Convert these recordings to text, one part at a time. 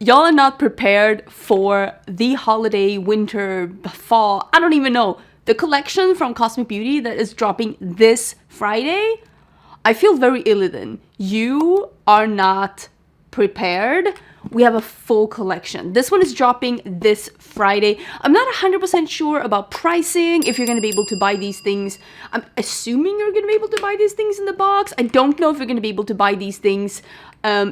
Y'all are not prepared for the holiday, winter, fall, I don't even know. The collection from Cosmic Beauty that is dropping this Friday, I feel very Illidan. You are not prepared. We have a full collection. This one is dropping this Friday. I'm not 100% sure about pricing, if you're going to be able to buy these things. I'm assuming you're going to be able to buy these things in the box. I don't know if you're going to be able to buy these things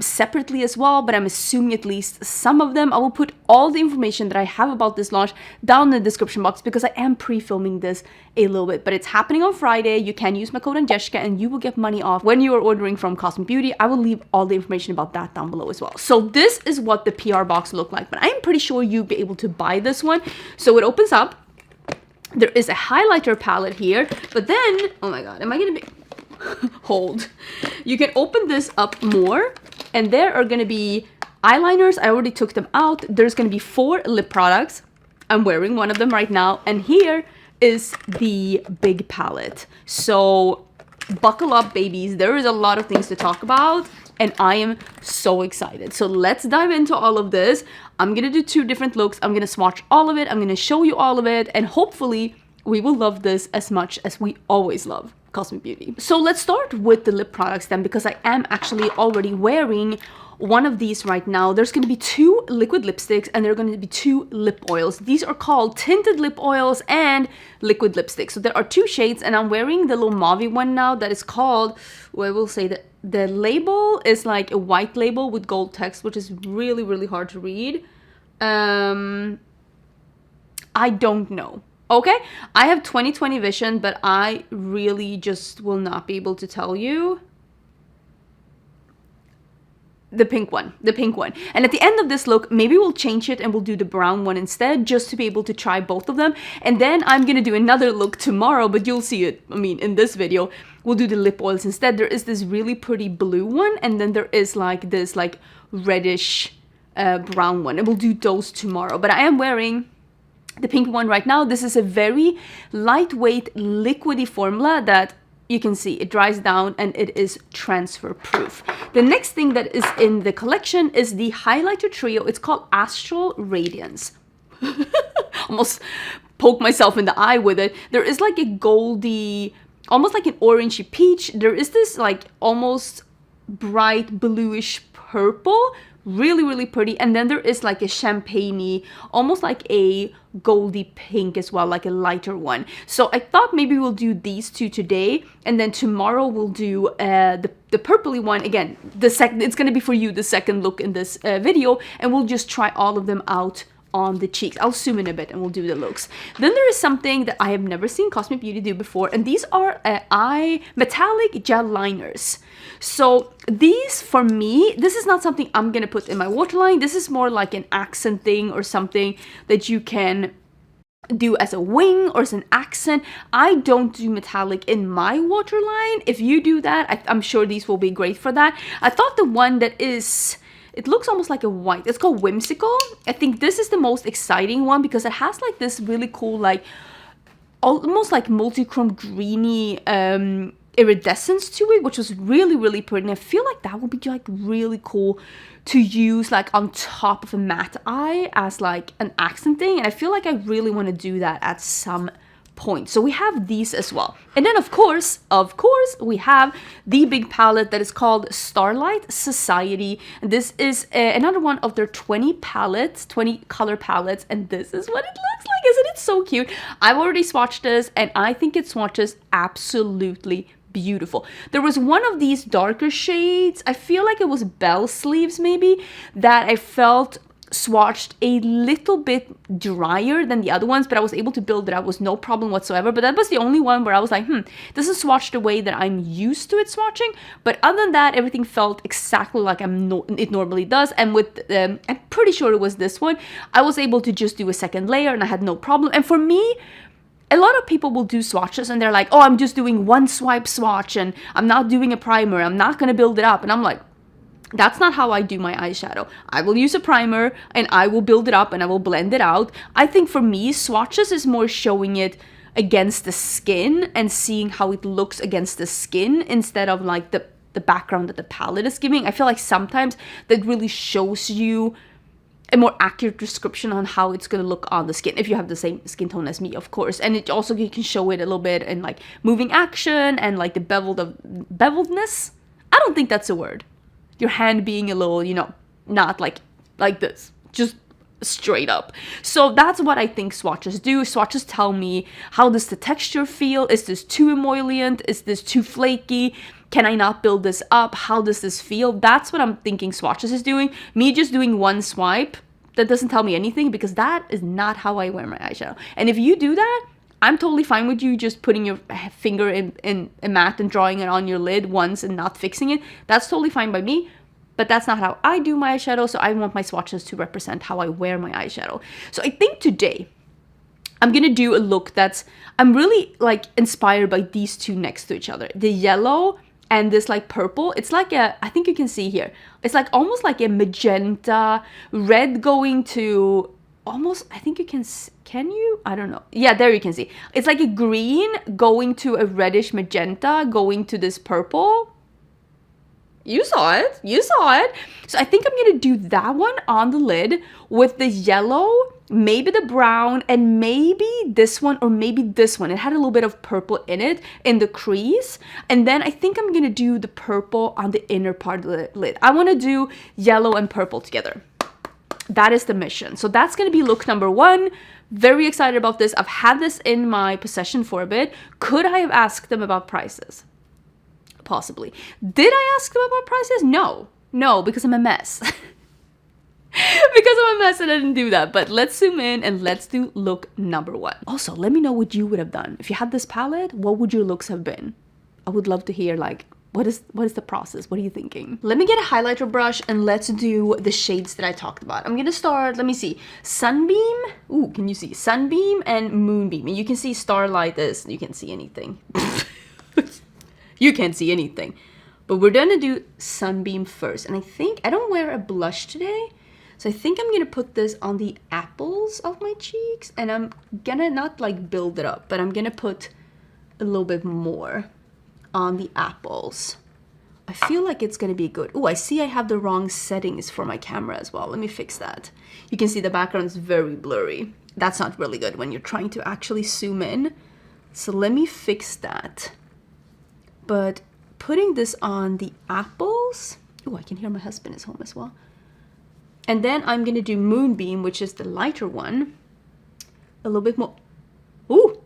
separately as well, but I'm assuming at least some of them. I will put all the information that I have about this launch down in the description box because I am pre-filming this a little bit, but it's happening on Friday. You can use my code Angelica and you will get money off when you are ordering from Cosmic Beauty. I will leave all the information about that down below as well. So this is what the PR box looked like, but I'm pretty sure you'll be able to buy this one. So it opens up. There is a highlighter palette here, but then, oh my god, am I gonna be hold. You can open this up more and there are going to be eyeliners. I already took them out. There's going to be 4 lip products. I'm wearing one of them right now, and here is the big palette. So buckle up, babies. There is a lot of things to talk about and I am so excited. So let's dive into all of this. I'm going to do 2 different looks. I'm going to swatch all of it. I'm going to show you all of it, and hopefully we will love this as much as we always love Cosmic Beauty. So let's start with the lip products then, because I am actually already wearing one of these right now. There's going to be 2 liquid lipsticks and there are going to be 2 lip oils. These are called tinted lip oils and liquid lipsticks. So there are 2 shades and I'm wearing the little mauve one now that is called, well, I will say that the label is like a white label with gold text, which is really, really hard to read. I don't know. Okay, I have 20/20 vision, but I really just will not be able to tell you. The pink one. And at the end of this look, maybe we'll change it and we'll do the brown one instead, just to be able to try both of them. And then I'm gonna do another look tomorrow, but you'll see it, I mean, in this video. We'll do the lip oils instead. There is this really pretty blue one, and then there is like this like reddish brown one, and we'll do those tomorrow. But I am wearing the pink one right now. This is a very lightweight liquidy formula that you can see it dries down and it is transfer proof. The next thing that is in the collection is the highlighter trio. It's called Astral Radiance. Almost poke myself in the eye with it. There is like a goldy, almost like an orangey peach. There is this like almost bright bluish purple, really, really pretty. And then there is like a champagne-y, almost like a goldy pink as well, like a lighter one. So I thought maybe we'll do these 2 today, and then tomorrow we'll do the purpley one again. It's gonna be for you the second look in this video, and we'll just try all of them out on the cheeks. I'll zoom in a bit and we'll do the looks. Then there is something that I have never seen Cosmic Beauty do before, and these are eye metallic gel liners. So these, for me, this is not something I'm gonna put in my waterline. This is more like an accent thing or something that you can do as a wing or as an accent. I don't do metallic in my waterline. If you do that, I'm sure these will be great for that. I thought the one that is, it looks almost like a white, it's called Whimsical. I think this is the most exciting one because it has like this really cool, like almost like multichrome greeny iridescence to it, which was really, really pretty. And I feel like that would be like really cool to use like on top of a matte eye as like an accent thing. And I feel like I really want to do that at some point. So we have these as well. And then of course, we have the big palette that is called Starlight Society. And this is another one of their 20 palettes, 20 color palettes. And this is what it looks like. Isn't it so cute? I've already swatched this and I think it swatches absolutely beautiful. There was one of these darker shades, I feel like it was Bell Sleeves maybe, that I felt swatched a little bit drier than the other ones, but I was able to build it out with no problem whatsoever. But that was the only one where I was like, this is swatched the way that I'm used to it swatching. But other than that, everything felt exactly like it normally does. And with, I'm pretty sure it was this one, I was able to just do a second layer and I had no problem. And for me, a lot of people will do swatches and they're like, oh, I'm just doing one swipe swatch and I'm not doing a primer. I'm not going to build it up. And I'm like, that's not how I do my eyeshadow. I will use a primer and I will build it up and I will blend it out. I think for me, swatches is more showing it against the skin and seeing how it looks against the skin instead of like the background that the palette is giving. I feel like sometimes that really shows you a more accurate description on how it's going to look on the skin, if you have the same skin tone as me, of course. And it also, you can show it a little bit in like moving action and like the beveledness. I don't think that's a word. Your hand being a little, you know, not like this, just straight up. So that's what I think swatches do. Swatches tell me, how does the texture feel? Is this too emollient? Is this too flaky? Can I not build this up? How does this feel? That's what I'm thinking swatches is doing. Me just doing one swipe, that doesn't tell me anything, because that is not how I wear my eyeshadow. And if you do that, I'm totally fine with you just putting your finger in a mat and drawing it on your lid once and not fixing it. That's totally fine by me. But that's not how I do my eyeshadow, so I want my swatches to represent how I wear my eyeshadow. So I think today I'm gonna do a look I'm really like inspired by these two next to each other. The yellow and this like purple. It's like I think you can see here, it's like almost like a magenta, red going to almost, I think you can you? I don't know. Yeah, there you can see. It's like a green going to a reddish magenta going to this purple. You saw it. You saw it. So I think I'm going to do that one on the lid with the yellow, maybe the brown, and maybe this one or maybe this one. It had a little bit of purple in it in the crease. And then I think I'm going to do the purple on the inner part of the lid. I want to do yellow and purple together. That is the mission. So that's going to be look number 1. Very excited about this. I've had this in my possession for a bit. Could I have asked them about prices? Possibly. Did I ask them about prices? No, because I'm a mess. Because I'm a mess and I didn't do that. But let's zoom in and let's do look number 1. Also, let me know what you would have done. If you had this palette, what would your looks have been? I would love to hear, like, what is the process? What are you thinking? Let me get a highlighter brush and let's do the shades that I talked about. I'm gonna start, let me see, Sunbeam. Ooh, can you see? Sunbeam and Moonbeam. And you can see Starlight is, you can't see anything. You can't see anything. But we're gonna do Sunbeam first. And I think, I don't wear a blush today, so I think I'm gonna put this on the apples of my cheeks. And I'm gonna not like build it up, but I'm gonna put a little bit more on the apples. I feel like it's gonna be good. Oh, I see I have the wrong settings for my camera as well. Let me fix that. You can see the background is very blurry. That's not really good when you're trying to actually zoom in. So let me fix that. But putting this on the apples, oh, I can hear my husband is home as well. And then I'm gonna do Moonbeam, which is the lighter one. A little bit more. Ooh,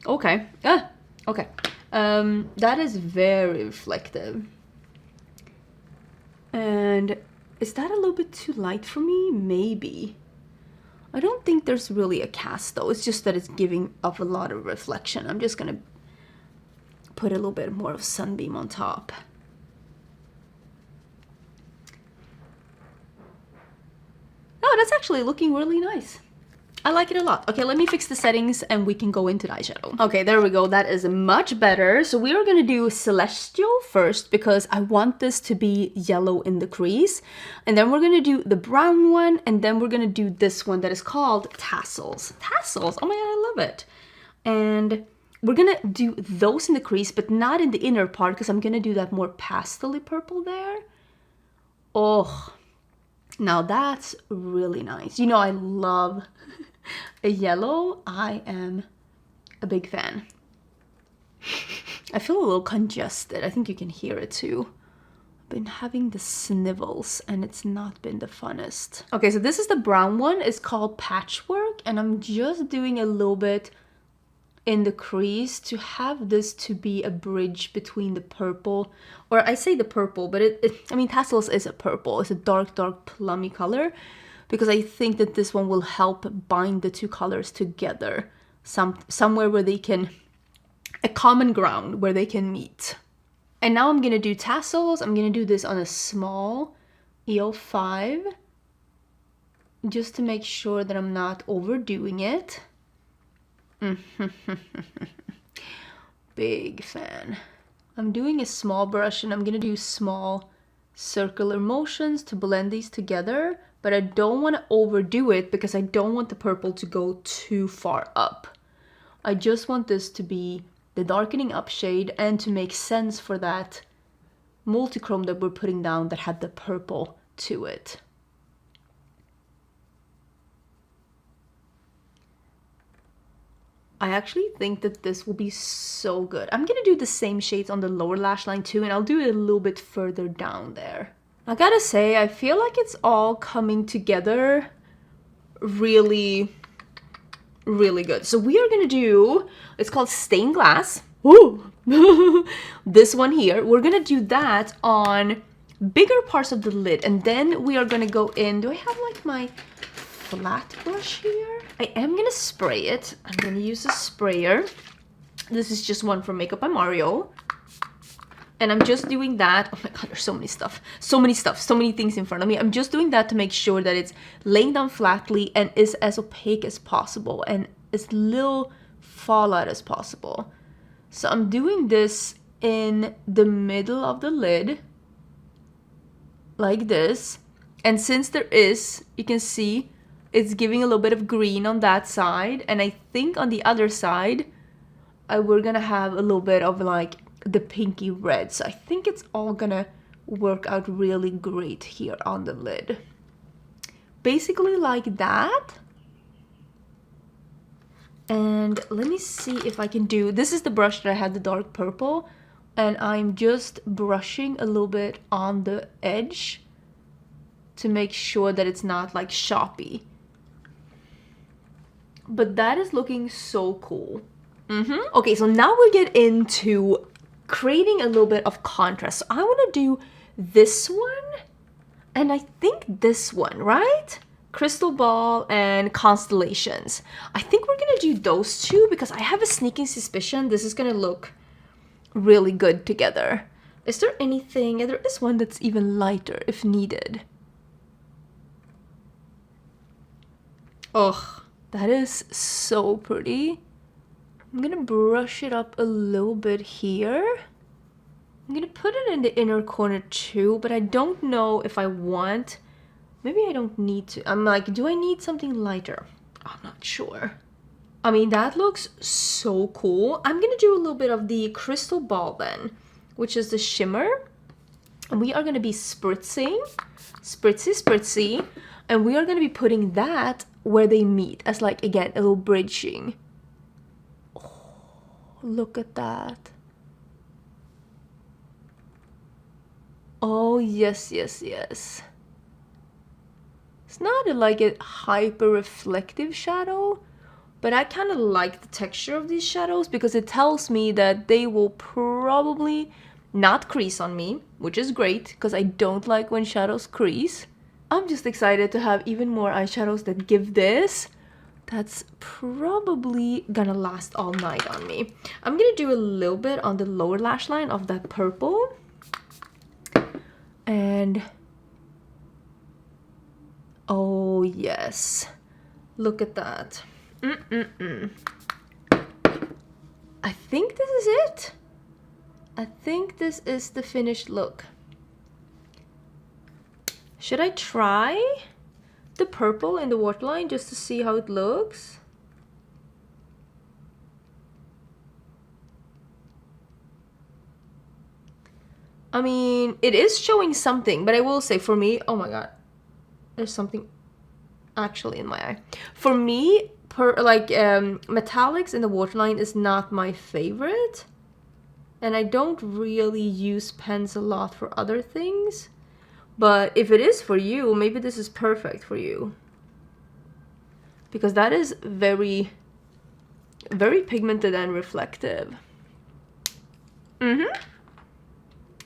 okay, okay. That is very reflective. And is that a little bit too light for me? Maybe. I don't think there's really a cast though. It's just that it's giving off a lot of reflection. I'm just gonna put a little bit more of Sunbeam on top. Oh, that's actually looking really nice. I like it a lot. Okay, let me fix the settings and we can go into the eyeshadow. Okay, there we go. That is much better. So we are going to do Celestial first because I want this to be yellow in the crease. And then we're going to do the brown one. And then we're going to do this one that is called Tassels. Tassels. Oh my God, I love it. And we're going to do those in the crease, but not in the inner part because I'm going to do that more pastel-y purple there. Oh, now that's really nice. You know, I love a yellow. I am a big fan. I feel a little congested. I think you can hear it too. I've been having the snivels and it's not been the funnest. Okay, so this is the brown one. It's called Patchwork and I'm just doing a little bit in the crease to have this to be a bridge between the purple, or I say the purple, but I mean, Tassels is a purple. It's a dark plummy color because I think that this one will help bind the two colors together somewhere where they can, a common ground where they can meet. And now I'm gonna do Tassels. I'm gonna do this on a small EO5 just to make sure that I'm not overdoing it. Big fan. I'm doing a small brush and I'm gonna do small circular motions to blend these together, but I don't want to overdo it because I don't want the purple to go too far up. I just want this to be the darkening up shade and to make sense for that multichrome that we're putting down that had the purple to it. I actually think that this will be so good. I'm gonna do the same shades on the lower lash line too, and I'll do it a little bit further down there. I gotta say, I feel like it's all coming together really, really good. So we are gonna do, it's called Stained Glass. Woo! This one here, we're gonna do that on bigger parts of the lid, and then we are gonna go in. Do I have like my flat brush here? I am gonna spray it. I'm gonna use a sprayer. This is just one from Makeup by Mario. And I'm just doing that. Oh my god, there's so many stuff. So many things in front of me. I'm just doing that to make sure that it's laying down flatly and is as opaque as possible and as little fallout as possible. So I'm doing this in the middle of the lid, like this. And since there is, you can see, it's giving a little bit of green on that side, and I think on the other side, we're gonna have a little bit of like the pinky red. So I think it's all gonna work out really great here on the lid. Basically like that. And let me see if I can do, this is the brush that I had the dark purple, and I'm just brushing a little bit on the edge to make sure that it's not like choppy. But that is looking so cool. Okay, so now we get into creating a little bit of contrast. So I want to do this one, and I think this one, right? Crystal Ball and Constellations. I think we're gonna do those two because I have a sneaking suspicion this is gonna look really good together. Is there anything? There is one that's even lighter if needed. Ugh. That is so pretty. I'm gonna brush it up a little bit here. I'm gonna put it in the inner corner too, but I don't know if I want, maybe I don't need to. I'm like, do I need something lighter? I'm not sure. I mean, that looks so cool. I'm gonna do a little bit of the Crystal Ball then, which is the shimmer. And we are gonna be spritzing, spritzy, and we are gonna be putting that where they meet as like, again, a little bridging. Oh, look at that. Oh, yes. It's not like a hyper reflective shadow, but I kind of like the texture of these shadows because it tells me that they will probably not crease on me, which is great because I don't like when shadows crease. I'm just excited to have even more eyeshadows that give this. That's probably gonna last all night on me. I'm gonna do a little bit on the lower lash line of that purple. And oh yes, look at that. I think this is it. I think this is the finished look. Should I try the purple in the waterline just to see how it looks? I mean, it is showing something, but I will say for me, oh my god, there's something actually in my eye. For me, metallics in the waterline is not my favorite. And I don't really use pens a lot for other things. But if it is for you, maybe this is perfect for you. Because that is very, very pigmented and reflective.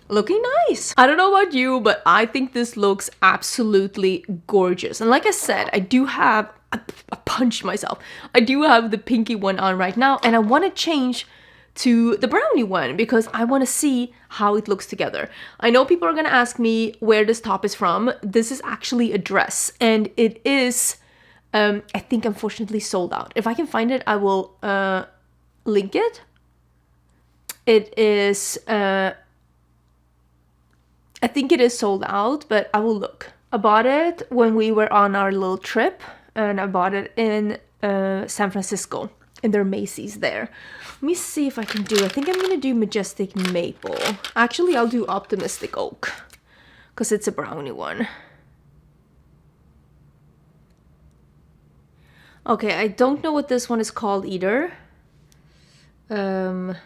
Looking nice. I don't know about you, but I think this looks absolutely gorgeous. And like I said, I do have, I punched myself. I do have the pinky one on right now, and I want to change to the brownie one because I want to see how it looks together. I know people are going to ask me where this top is from. This is actually a dress, and it is, I think, unfortunately sold out. If I can find it, I will link it. It is, I think it is sold out, but I will look. I bought it when we were on our little trip, and I bought it in San Francisco, in their Macy's there. Let me see if I can do, I think I'm gonna do Majestic Maple. Actually, I'll do Optimistic Oak, because it's a brownie one. Okay, I don't know what this one is called either. Um,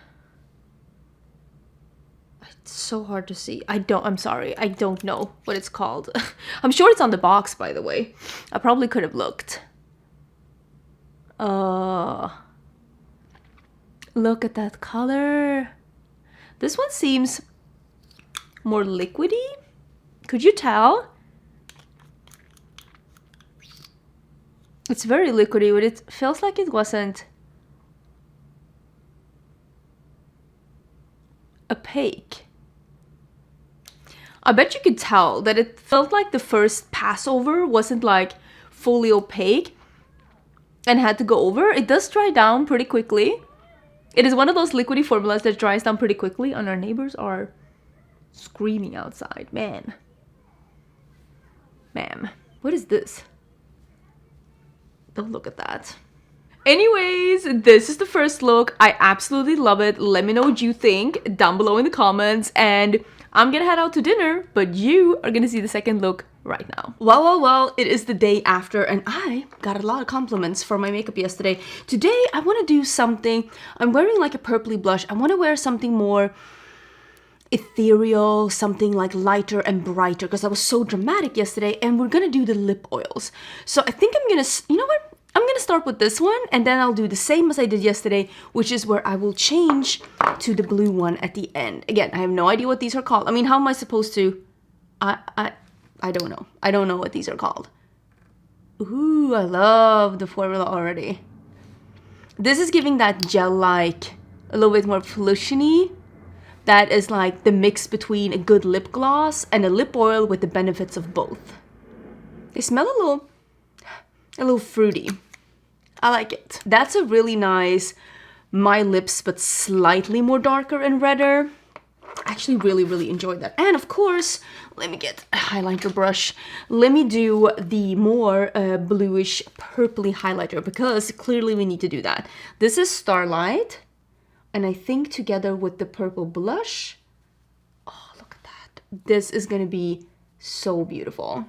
it's so hard to see. I'm sorry. I don't know what it's called. I'm sure it's on the box, by the way. I probably could have looked. Look at that color. This one seems more liquidy. Could you tell? It's very liquidy, but it feels like it wasn't opaque. I bet you could tell that it felt like the first passover wasn't like fully opaque and had to go over. It does dry down pretty quickly. It is one of those liquidy formulas that dries down pretty quickly, and our neighbors are screaming outside. Man. Ma'am, what is this? Don't look at that. Anyways, this is the first look. I absolutely love it. Let me know what you think down below in the comments, and I'm gonna head out to dinner, but you are gonna see the second look right now. Well, it is the day after, and I got a lot of compliments for my makeup yesterday. Today, I want to do something. I'm wearing like a purpley blush. I want to wear something more ethereal, something like lighter and brighter, because I was so dramatic yesterday, and we're gonna do the lip oils. So I think I'm gonna, you know what? I'm gonna start with this one, and then I'll do the same as I did yesterday, which is where I will change to the blue one at the end. Again, I have no idea what these are called. I mean, how am I supposed to? I don't know. I don't know what these are called. Ooh, I love the formula already. This is giving that gel-like, a little bit more lotiony. That is like the mix between a good lip gloss and a lip oil with the benefits of both. They smell a little fruity. I like it. That's a really nice My Lips, but slightly more darker and redder. I actually really enjoyed that. And of course, let me get a highlighter brush. Let me do the more bluish purpley highlighter, because clearly we need to do that. This is Starlight, and I think together with the purple blush, oh, look at that. This is gonna be so beautiful.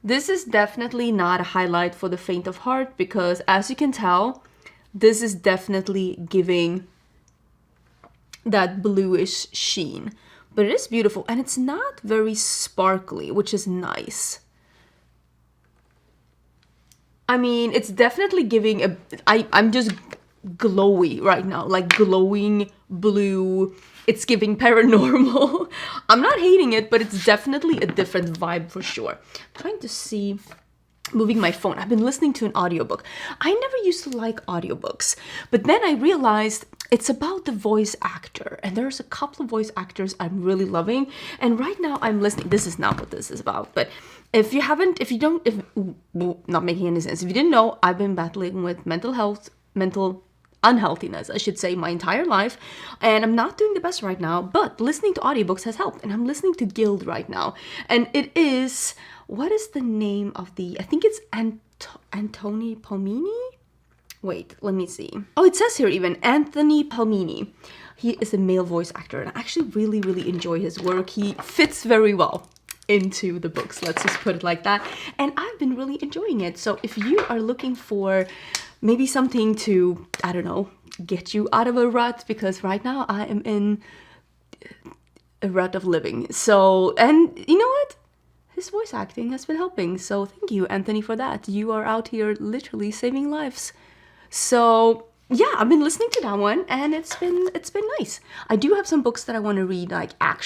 This is definitely not a highlight for the faint of heart, because as you can tell, this is definitely giving that bluish sheen. But it is beautiful, and it's not very sparkly, which is nice. I mean, it's definitely giving a... I'm just glowy right now, like glowing blue. It's giving paranormal. I'm not hating it, but it's definitely a different vibe for sure. I'm trying to see, moving my phone. I've been listening to an audiobook. I never used to like audiobooks, but then I realized it's about the voice actor, and there's a couple of voice actors I'm really loving, and right now I'm listening. This is not what this is about, but if not making any sense, if you didn't know, I've been battling with mental unhealthiness, I should say, my entire life, and I'm not doing the best right now, but listening to audiobooks has helped, and I'm listening to Guild right now, and it is, what is the name of I think it's Anthony Palmini? Wait, let me see. Oh, it says here even, Anthony Palmini. He is a male voice actor, and I actually really enjoy his work. He fits very well into the books, let's just put it like that, and I've been really enjoying it. So if you are looking for maybe something to, I don't know, get you out of a rut, because right now I am in a rut of living. So, and you know what? His voice acting has been helping. So thank you, Anthony, for that. You are out here literally saving lives. So yeah, I've been listening to that one, and it's been nice. I do have some books that I want to read, like I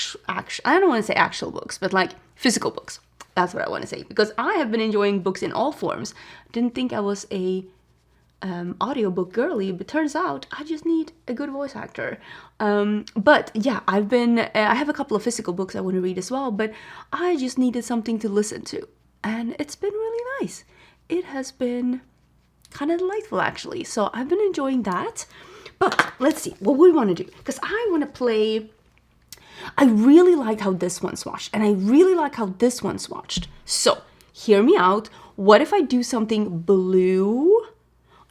don't want to say actual books, but like physical books. That's what I want to say, because I have been enjoying books in all forms. Didn't think I was a audiobook girly, but turns out I just need a good voice actor. But yeah, I have a couple of physical books I want to read as well, but I just needed something to listen to, and it's been really nice. It has been kind of delightful, actually. So I've been enjoying that. But let's see what we want to do, because I want to play. I really liked how this one swatched, and I really like how this one swatched. So hear me out. What if I do something blue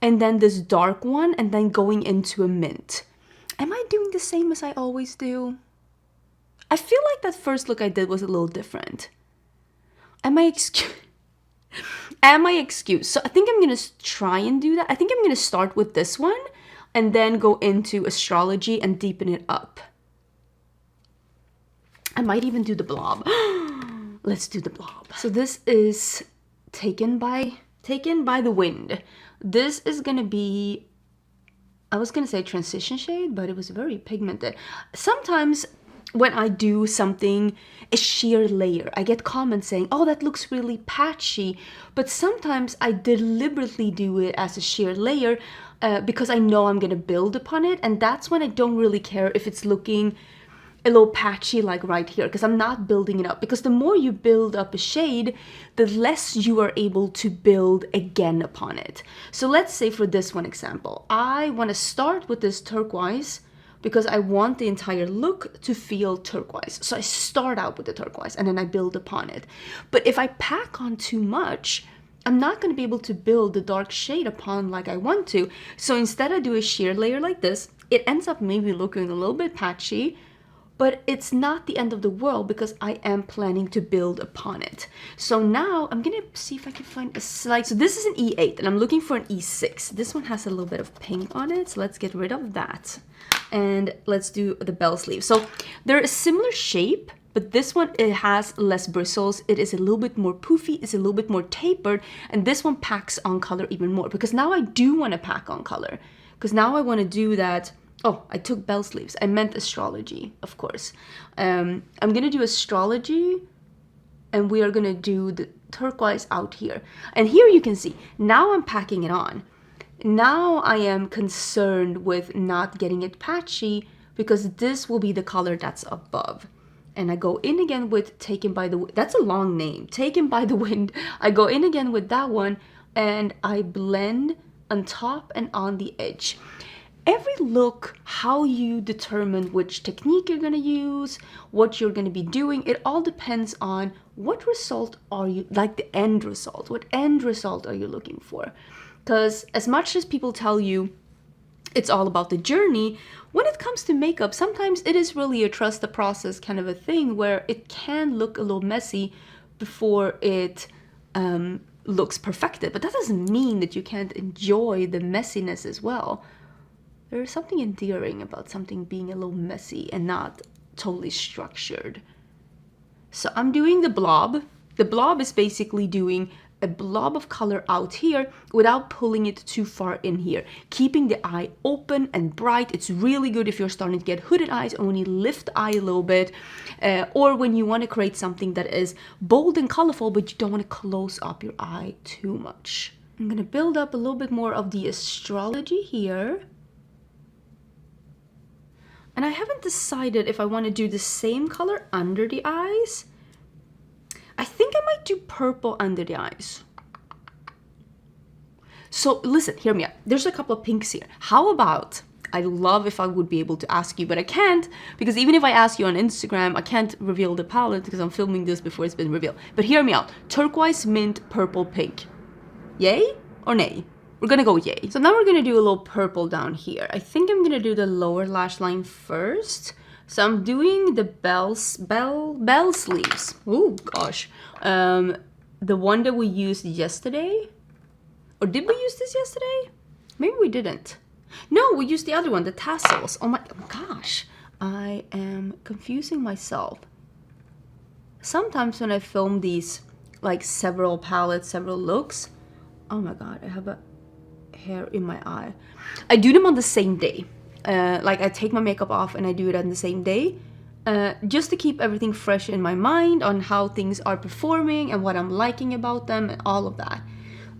and then this dark one, and then going into a mint? Am I doing the same as I always do? I feel like that first look I did was a little different. Am I excused? So I think I'm gonna try and do that. I think I'm gonna start with this one. and then go into Astrology and deepen it up. I might even do the blob. Let's do the blob. So this is Taken by the Wind. This is gonna be, I was gonna say transition shade, but it was very pigmented. Sometimes when I do something, a sheer layer, I get comments saying, oh, that looks really patchy. But sometimes I deliberately do it as a sheer layer because I know I'm gonna build upon it. And that's when I don't really care if it's looking a little patchy like right here, because I'm not building it up. Because the more you build up a shade, the less you are able to build again upon it. So let's say for this one example, I want to start with this turquoise because I want the entire look to feel turquoise. So I start out with the turquoise and then I build upon it. But if I pack on too much, I'm not going to be able to build the dark shade upon like I want to. So instead I do a sheer layer like this. It ends up maybe looking a little bit patchy, but it's not the end of the world because I am planning to build upon it. So now I'm gonna see if I can find a slide. So this is an E8 and I'm looking for an E6. This one has a little bit of pink on it, so let's get rid of that. And let's do the bell sleeve. So they're a similar shape, but this one, it has less bristles. It is a little bit more poofy, it's a little bit more tapered, and this one packs on color even more because now I do wanna pack on color. Because now I wanna do that. Oh, I took bell sleeves. I meant Astrology, of course. I'm gonna do Astrology and we are gonna do the turquoise out here. And here you can see, now I'm packing it on. Now I am concerned with not getting it patchy because this will be the color that's above. And I go in again with Taken by the Wind. That's a long name, Taken by the Wind. I go in again with that one and I blend on top and on the edge. Every look, how you determine which technique you're going to use, what you're going to be doing, it all depends on what result are you, like the end result, what end result are you looking for? Because as much as people tell you it's all about the journey, when it comes to makeup, sometimes it is really a trust the process kind of a thing where it can look a little messy before it looks perfected. But that doesn't mean that you can't enjoy the messiness as well. There's something endearing about something being a little messy and not totally structured. So I'm doing the blob. The blob is basically doing a blob of color out here without pulling it too far in here. Keeping the eye open and bright. It's really good if you're starting to get hooded eyes and when you lift the eye a little bit. Or when you want to create something that is bold and colorful but you don't want to close up your eye too much. I'm going to build up a little bit more of the Astrology here. And I haven't decided if I want to do the same color under the eyes. I think I might do purple under the eyes. So listen, hear me out. There's a couple of pinks here. How about, I'd love if I would be able to ask you, but I can't, because even if I ask you on Instagram, I can't reveal the palette because I'm filming this before it's been revealed. But hear me out. Turquoise, mint, purple, pink. Yay or nay? We're gonna go yay. So now we're gonna do a little purple down here. I think I'm gonna do the lower lash line first. So I'm doing the bell sleeves. Oh gosh. The one that we used yesterday. Or did we use this yesterday? Maybe we didn't. No, we used the other one, the tassels. Oh my gosh. I am confusing myself. Sometimes when I film these, like several palettes, several looks, oh my god, I have a hair in my eye. I do them on the same day. Like I take my makeup off and I do it on the same day. Just to keep everything fresh in my mind on how things are performing and what I'm liking about them and all of that.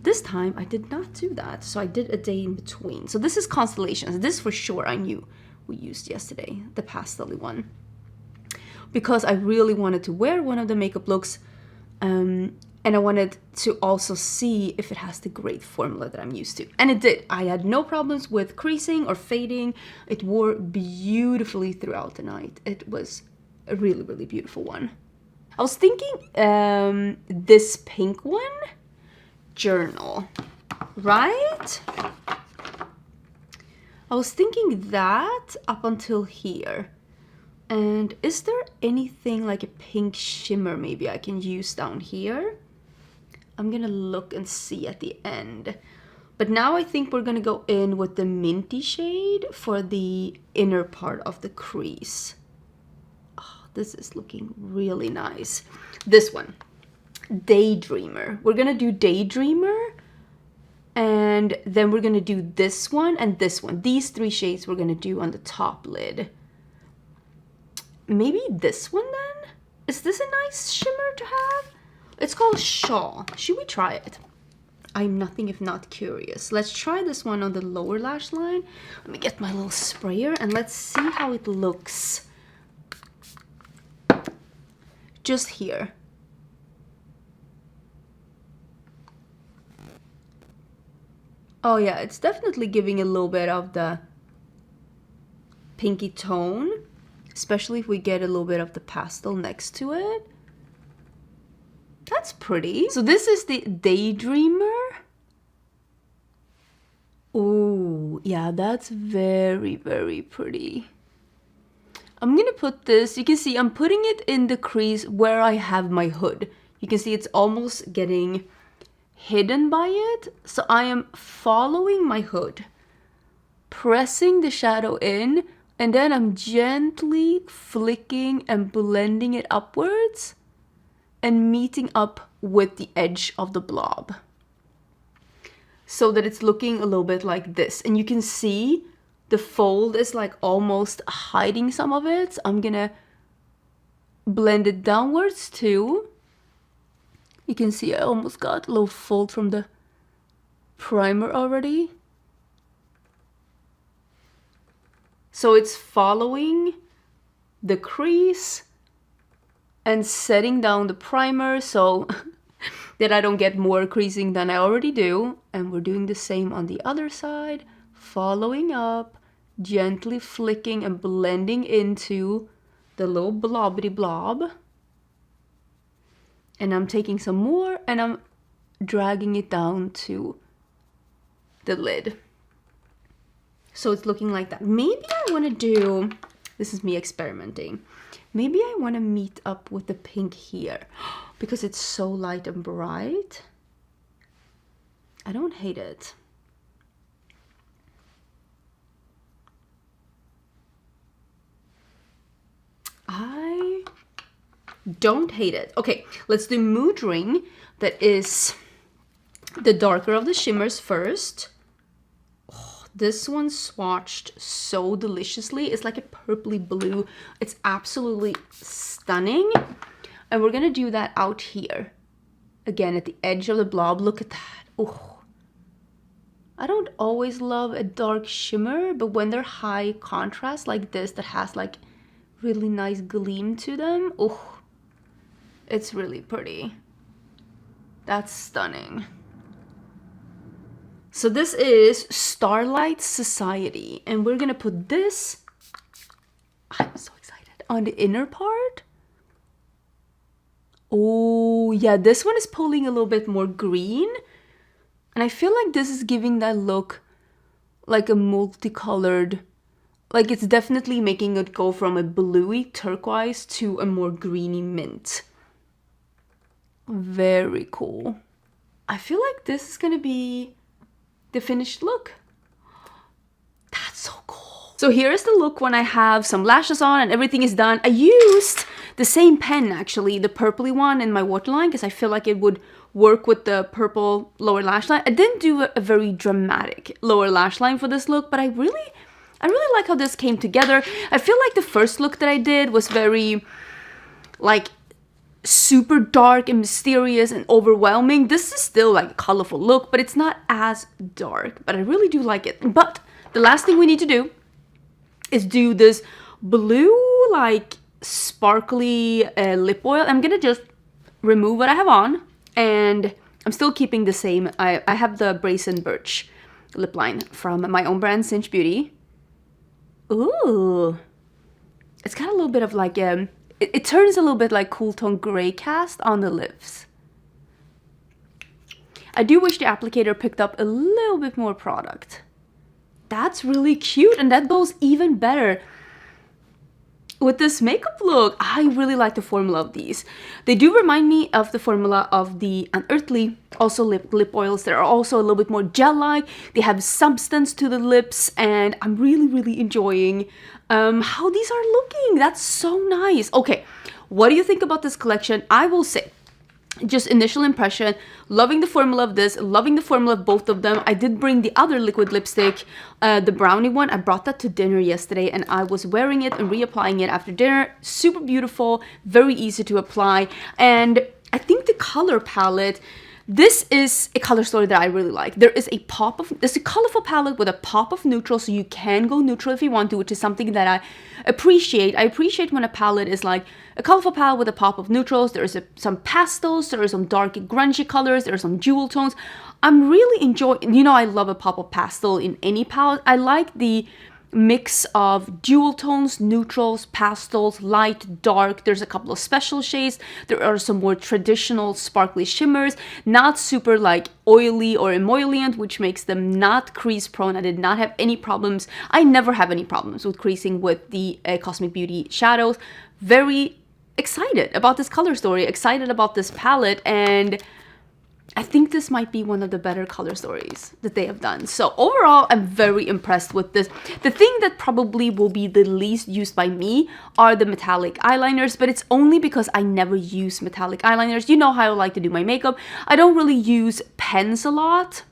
This time I did not do that, so I did a day in between. So this is Constellations. This for sure I knew we used yesterday, the pastel-y one. Because I really wanted to wear one of the makeup looks and I wanted to also see if it has the great formula that I'm used to. And it did. I had no problems with creasing or fading. It wore beautifully throughout the night. It was a really, really beautiful one. I was thinking this pink one, Journal, right? I was thinking that up until here. And is there anything like a pink shimmer maybe I can use down here? I'm gonna look and see at the end. But now I think we're gonna go in with the minty shade for the inner part of the crease. Oh, this is looking really nice. This one, Daydreamer. We're gonna do Daydreamer, and then we're gonna do this one and this one. These three shades we're gonna do on the top lid. Maybe this one then? Is this a nice shimmer to have? It's called Shaw. Should we try it? I'm nothing if not curious. Let's try this one on the lower lash line. Let me get my little sprayer and let's see how it looks. Just here. Oh yeah, it's definitely giving a little bit of the pinky tone, especially if we get a little bit of the pastel next to it. That's pretty. So this is the Daydreamer. Oh, yeah, that's very, very pretty. I'm gonna put this, you can see I'm putting it in the crease where I have my hood. You can see it's almost getting hidden by it. So I am following my hood, pressing the shadow in, and then I'm gently flicking and blending it upwards and meeting up with the edge of the blob so that it's looking a little bit like this. And you can see the fold is like almost hiding some of it. So I'm gonna blend it downwards too. You can see I almost got a little fold from the primer already. So it's following the crease and setting down the primer so that I don't get more creasing than I already do. And we're doing the same on the other side, following up, gently flicking and blending into the little blobbity blob. And I'm taking some more and I'm dragging it down to the lid. So it's looking like that. Maybe I want to do, this is me experimenting. Maybe I want to meet up with the pink here because it's so light and bright. I don't hate it. I don't hate it. Okay, let's do Mood Ring. That is the darker of the shimmers first. This one swatched so deliciously. It's like a purpley blue. It's absolutely stunning. And we're gonna do that out here. Again, at the edge of the blob. Look at that. Oh, I don't always love a dark shimmer, but when they're high contrast like this, that has like really nice gleam to them, oh, it's really pretty. That's stunning. So this is Starlight Society, and we're gonna put this, I'm so excited, on the inner part. Oh yeah, this one is pulling a little bit more green, and I feel like this is giving that look like a multicolored, like it's definitely making it go from a bluey turquoise to a more greeny mint. Very cool. I feel like this is gonna be the finished look. That's so cool. So here's the look when I have some lashes on and everything is done. I used the same pen, actually, the purpley one in my waterline, because I feel like it would work with the purple lower lash line. I didn't do a very dramatic lower lash line for this look, but I really like how this came together. I feel like the first look that I did was very like super dark and mysterious and overwhelming. This is still like a colorful look, but it's not as dark, but I really do like it. But the last thing we need to do is do this blue like sparkly lip oil. I'm gonna just remove what I have on, and I'm still keeping the same. I have the Brazen Birch lip line from my own brand, Cinch Beauty. Ooh, it's got a little bit of like it turns a little bit like Cool Tone Gray cast on the lips. I do wish the applicator picked up a little bit more product. That's really cute, and that goes even better with this makeup look, I really like the formula of these. They do remind me of the formula of the Unearthly, also lip oils that are also a little bit more gel-like. They have substance to the lips, and I'm really enjoying how these are looking. That's so nice. Okay, what do you think about this collection? I will say, just initial impression, loving the formula of this, loving the formula of both of them. I did bring the other liquid lipstick, the brownie one. I brought that to dinner yesterday, and I was wearing it and reapplying it after dinner. Super beautiful, very easy to apply, and I think the color palette, this is a color story that I really like. There's a colorful palette with a pop of neutral, so you can go neutral if you want to, which is something that I appreciate. I appreciate when a palette is like a colorful palette with a pop of neutrals. There's some pastels, there are some dark grungy colors, there are some jewel tones. I'm really enjoying, you know, I love a pop of pastel in any palette. I like the mix of jewel tones, neutrals, pastels, light, dark. There's a couple of special shades. There are some more traditional sparkly shimmers, not super like oily or emollient, which makes them not crease prone. I did not have any problems. I never have any problems with creasing with the Cosmic Beauty shadows. Very excited about this color story, excited about this palette, and I think this might be one of the better color stories that they have done. So overall, I'm very impressed with this. The thing that probably will be the least used by me are the metallic eyeliners, but it's only because I never use metallic eyeliners. You know how I like to do my makeup. I don't really use pens a lot,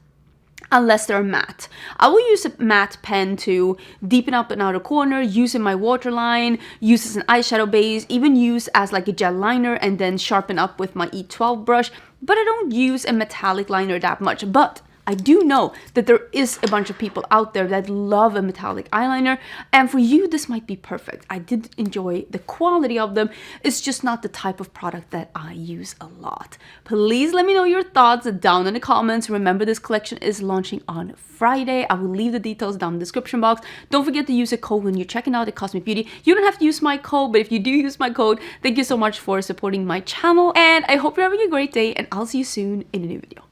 unless they're matte. I will use a matte pen to deepen up an outer corner, use in my waterline, use as an eyeshadow base, even use as like a gel liner, and then sharpen up with my E12 brush. But I don't use a metallic liner that much. But I do know that there is a bunch of people out there that love a metallic eyeliner, and for you this might be perfect. I did enjoy the quality of them. It's just not the type of product that I use a lot. Please let me know your thoughts down in the comments. Remember, this collection is launching on Friday. I will leave the details down in the description box. Don't forget to use a code when you're checking out the Cosmic Beauty. You don't have to use my code, but if you do use my code, thank you so much for supporting my channel, and I hope you're having a great day, and I'll see you soon in a new video.